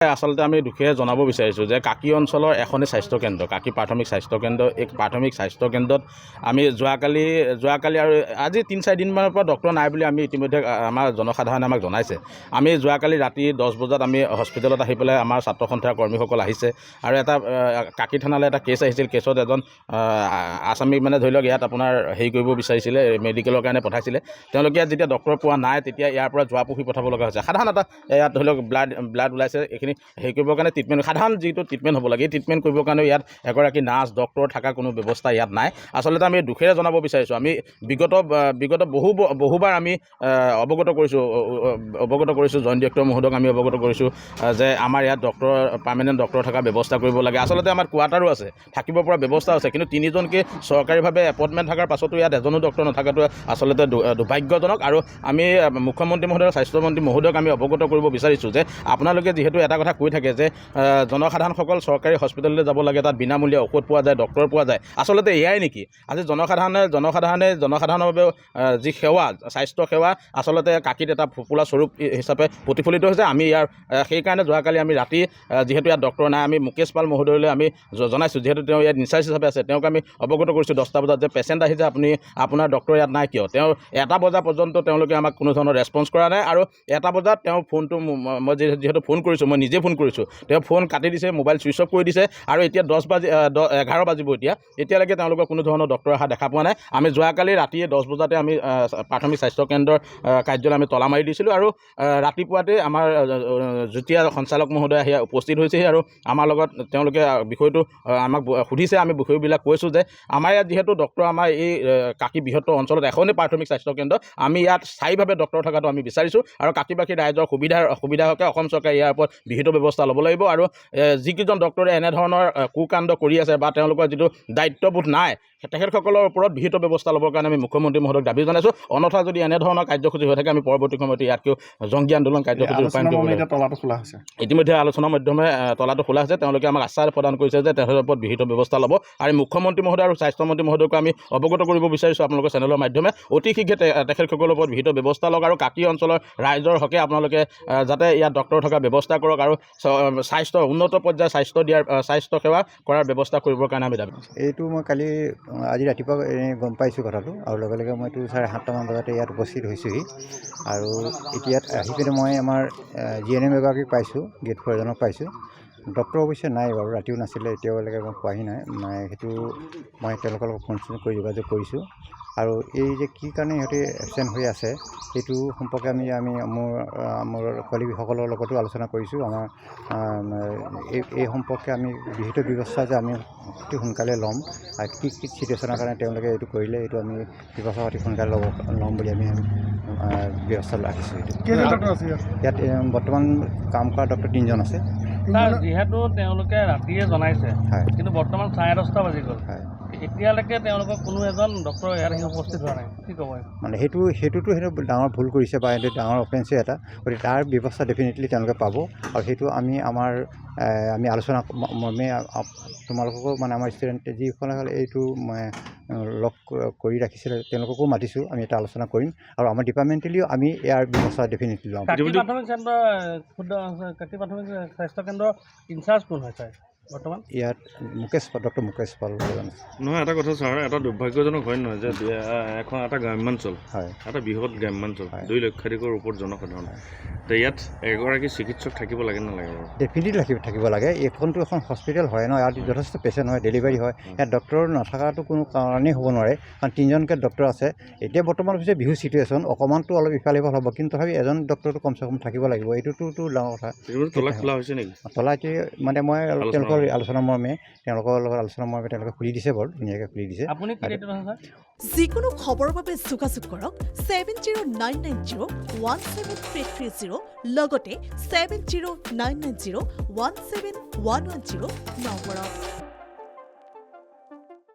আচলতে আমি দুখীয়া জনাব বিচাৰিছোঁ যে কাকি অঞ্চলৰ এখনেই স্বাস্থ্যকেন্দ্ৰ কাকি প্ৰাথমিক স্বাস্থ্যকেন্দ্ৰ এই প্ৰাথমিক স্বাস্থ্যকেন্দ্ৰত আমি যোৱাকালি আৰু আজি ৩-৪ দিনমানৰ পৰা ডক্টৰ নাই বুলি আমি ইতিমধ্যে আমাৰ জনসাধাৰণে আমাক জনাইছে। আমি যোৱাকালি ৰাতি 10 বজাত আমি হস্পিটেলত আহি পেলাই আমাৰ ছাত্ৰ সন্থাৰ কৰ্মীসকল আহিছে আৰু এটা কাকি থানালৈ এটা কেছ আহিছিল। কেছত এজন আসামী মানে ধৰি লওক ইয়াত আপোনাৰ হেৰি কৰিব বিচাৰিছিলে, মেডিকেলৰ কাৰণে পঠাইছিলে। তেওঁলোকে ইয়াত যেতিয়া ডক্টৰ পোৱা নাই তেতিয়া ইয়াৰ পৰা যোৱা পুহি পঠাব লগা হৈছে। সাধাৰণ এটা ইয়াত ধৰি লওক ব্লাড ওলাইছে, এইখিনি হেৰি কৰিবৰ কাৰণে ট্ৰিটমেণ্ট, সাধাৰণ যিটো ট্ৰিটমেণ্ট হ'ব লাগে এই ট্ৰিটমেণ্ট কৰিবৰ কাৰণে ইয়াত এগৰাকী নাৰ্ছ ডক্টৰ থকা কোনো ব্যৱস্থা ইয়াত নাই। আচলতে আমি দুখেৰে জনাব বিচাৰিছোঁ, আমি বিগত বহুবাৰ আমি অৱগত কৰিছোঁ জইণ্ট ডিৰেক্টৰ মহোদয়ক আমি অৱগত কৰিছোঁ যে আমাৰ ইয়াত ডক্টৰ পাৰ্মানেণ্ট ডক্টৰ থকা ব্যৱস্থা কৰিব লাগে। আচলতে আমাৰ কোৱাৰ্টাৰো আছে, থাকিব পৰা ব্যৱস্থা আছে, কিন্তু 3জনকৈ চৰকাৰীভাৱে এপইণ্টমেণ্ট থকাৰ পাছতো ইয়াত এজনো ডক্টৰ নথকাটো আচলতে দুৰ্ভাগ্যজনক। আৰু আমি মুখ্যমন্ত্ৰী মহোদয় স্বাস্থ্যমন্ত্ৰী মহোদয়ক আমি অৱগত কৰিব বিচাৰিছোঁ যে আপোনালোকে যিহেতু এটা কথা কৈ থাকে যে জনসাধাৰণসকল চৰকাৰী হস্পিটেললৈ যাব লাগে, তাত বিনামূলীয়া ঔষধ পোৱা যায়, ডক্টৰ পোৱা যায়। আচলতে এয়াই নেকি আজি জনসাধাৰণৰ বাবে যি সেৱা, স্বাস্থ্য সেৱা আচলতে কাকিত এটা ফোপোলা স্বৰূপ হিচাপে প্ৰতিফলিত হৈছে। আমি ইয়াৰ সেইকাৰণে যোৱাকালি আমি ৰাতি যিহেতু ইয়াত ডক্টৰ নাই, আমি মুকেশ পাল মহোদয়লৈ আমি জনাইছোঁ, যিহেতু তেওঁ ইয়াত ইনচাৰ্জ হিচাপে আছে, তেওঁক আমি অৱগত কৰিছোঁ 10টা বজাত যে পেচেণ্ট আহিছে, আপোনাৰ ডক্টৰ ইয়াত নাই কিয়? তেওঁ 1টা বজা পৰ্যন্ত তেওঁলোকে আমাক কোনো ধৰণৰ ৰেছপন্স কৰা নাই। আৰু 1টা বজাত তেওঁ ফোনটো মই যিহেতু ফোন কৰিছোঁ, মই নিজে ফোন কৰিছোঁ, তেওঁ ফোন কাটি দিছে, মোবাইল ছুইচ অফ কৰি দিছে। আৰু এতিয়া 11 বাজিব এতিয়ালৈকে তেওঁলোকৰ কোনো ধৰণৰ ডক্টৰ অহা দেখা পোৱা নাই। আমি যোৱাকালি ৰাতি 10 বজাতে আমি প্ৰাথমিক স্বাস্থ্যকেন্দ্ৰৰ কাৰ্যালয় আমি তলা মাৰি দিছিলোঁ আৰু ৰাতিপুৱাতে আমাৰ যুটীয়া সঞ্চালক মহোদয় আহি উপস্থিত হৈছেহি আৰু আমাৰ লগত তেওঁলোকে বিষয়টো আমাক সুধিছে। আমি বিষয়বিলাক কৈছোঁ যে আমাৰ ইয়াত যিহেতু ডক্টৰ আমাৰ এই কাকি বৃহত্তৰ অঞ্চলত এখনেই প্ৰাথমিক স্বাস্থ্যকেন্দ্ৰ, আমি ইয়াত স্থায়ীভাৱে ডক্টৰ থকাটো আমি বিচাৰিছোঁ আৰু কাকিবাসী ৰাইজৰ সুবিধা হকে অসম চৰকাৰে ইয়াৰ ওপৰত বিহিত ব্যৱস্থা ল'ব লাগিব। আৰু যিকেইজন ডক্টৰে এনেধৰণৰ কুকাণ্ড কৰি আছে বা তেওঁলোকৰ যিটো দায়িত্ববোধ নাই, তেখেতসকলৰ ওপৰত বিহিত ব্যৱস্থা ল'বৰ কাৰণে আমি মুখ্যমন্ত্ৰী মহোদয়ক দাবী জনাইছোঁ। অন্যথা যদি এনেধৰণৰ কাৰ্যসূচী হৈ থাকে আমি পৰৱৰ্তী সময়ত ইয়াতকৈ জংগী আন্দোলন কাৰ্যসূচী ৰূপায়ণ কৰিব লাগিব। ইতিমধ্যে আলোচনাৰ মাধ্যমে তলাটো খোলা হৈছে। তেওঁলোকে আমাক আশ্বাস প্ৰদান কৰিছে যে তেখেতৰ ওপৰত বিহিত ব্যৱস্থা ল'ব। আৰু মুখ্যমন্ত্ৰী মহোদয় আৰু স্বাস্থ্যমন্ত্ৰী মহোদয়কো আমি অৱগত কৰিব বিচাৰিছোঁ আপোনালোকৰ চেনেলৰ মাধ্যমে, অতি শীঘ্ৰে তেখেতসকলৰ ওপৰত বিহিত ব্যৱস্থা লওক আৰু কাকি অঞ্চলৰ ৰাইজৰ হকে আপোনালোকে যাতে ইয়াত ডক্টৰ থকা ব্যৱস্থা কৰক আৰু উন্নত পৰ্যায়ৰ স্বাস্থ্য সেৱা কৰাৰ ব্যৱস্থা কৰিবৰ কাৰণে আমি দাবী কৰিছোঁ। এইটো মই আজি ৰাতিপুৱা গম পাইছোঁ কথাটো, আৰু লগে লগে মইতো 7:30মান বজাতে ইয়াত উপস্থিত হৈছোঁহি। আৰু এতিয়া আহি পিনে মই আমাৰ GNM এগৰাকীক পাইছোঁ, গেট 4 এজনক পাইছোঁ। ডক্টৰ অৱশ্যে নাই বাৰু, ৰাতিও নাছিলে, এতিয়ালৈকে মই পোৱাহি নাই। সেইটো মই তেওঁলোকৰ লগত ফোন কৰি যোগাযোগ কৰিছোঁ। আৰু এই যে কি কাৰণে সিহঁতে এবচেণ্ট হৈ আছে সেইটো সম্পৰ্কে আমি মোৰ কলিগসকলৰ লগতো আলোচনা কৰিছোঁ। আমাৰ এই সম্পৰ্কে আমি বিহিত ব্যৱস্থা যে আমি অতি সোনকালে ল'ম, আৰু কি চিটুৱেশ্যনৰ কাৰণে তেওঁলোকে এইটো কৰিলে এইটো আমি ব্যৱস্থা অতি সোনকালে ল'ম বুলি আমি ব্যৱস্থা ৰাখিছোঁ। ইয়াত বৰ্তমান কাম কৰা ডক্টৰ 3জন আছে। যিহেতু তেওঁলোকে ৰাতিয়ে জনাইছে, কিন্তু বৰ্তমান 10:30 বাজি গ'ল, এতিয়ালৈকে তেওঁলোকৰ কোনো এজন ডক্টৰ ইয়াত আহি উপস্থিত হোৱা নাই, কি ক'ব? মানে সেইটোতো ডাঙৰ ভুল কৰিছে বা এইটো ডাঙৰ অফেন্সে এটা, গতিকে তাৰ ব্যৱস্থা ডেফিনেটলি তেওঁলোকে পাব। আৰু সেইটো আমি আলোচনা মৰ্মে তোমালোককো মানে আমাৰ ষ্টুডেণ্টে যিসকলে এইটো লগ কৰি ৰাখিছিলে তেওঁলোককো মাতিছোঁ, আমি এটা আলোচনা কৰিম আৰু আমাৰ ডিপাৰ্টমেণ্টেলিও আমি ইয়াৰ ব্যৱস্থা ডেফিনেটলি ল'ম। কাকি প্ৰাথমিক স্বাস্থ্যকেন্দ্ৰৰ ইনচাৰ্জ কোন হয় ছাৰ বৰ্তমান? ইয়াত ডক্টৰ মুকেশ পাল আছে। নহয়, এটা কথা ছাৰ, এটা দুৰ্ভাগ্যজনক হয় নহয় যে এখন এটা গ্ৰাম্যাঞ্চল, হয়, এটা বৃহৎ গ্ৰাম্যাঞ্চল, 2 লক্ষাধিকৰ ওপৰত জনসাধাৰণ, তো ইয়াত এগৰাকী চিকিৎসক থাকিব লাগে নালাগে বাৰু? ডেফিনেটলি থাকিব লাগে। এইখনতো এখন হস্পিটেল হয় ন, ইয়াত যথেষ্ট পেচেণ্ট হয়, ডেলিভাৰী হয়, ইয়াত ডক্টৰ নথকাটো কোনো কাৰণেই হ'ব নোৱাৰে, কাৰণ 3জনকৈ ডক্টৰ আছে। এতিয়া বৰ্তমান হৈছে বিহু চিটুৱেশ্যন, অকণমানতো অলপ ইফাল সিফাল হ'ব, কিন্তু তথাপি এজন ডক্টৰটো কমচে কম থাকিব লাগিব। এইটোতো ডাঙৰ কথা। তলা খোলা হৈছে নেকি? তলা এতিয়া মানে মই তেওঁলোকৰ আলোচনা মৰ্মে তেওঁলোকে খুলি দিছে, বাৰু ধুনীয়াকৈ খুলি দিছে। আপুনি যিকোনো খবৰৰ বাবে যোগাযোগ কৰক 7099017330 লগতে 7099017110 নম্বৰত।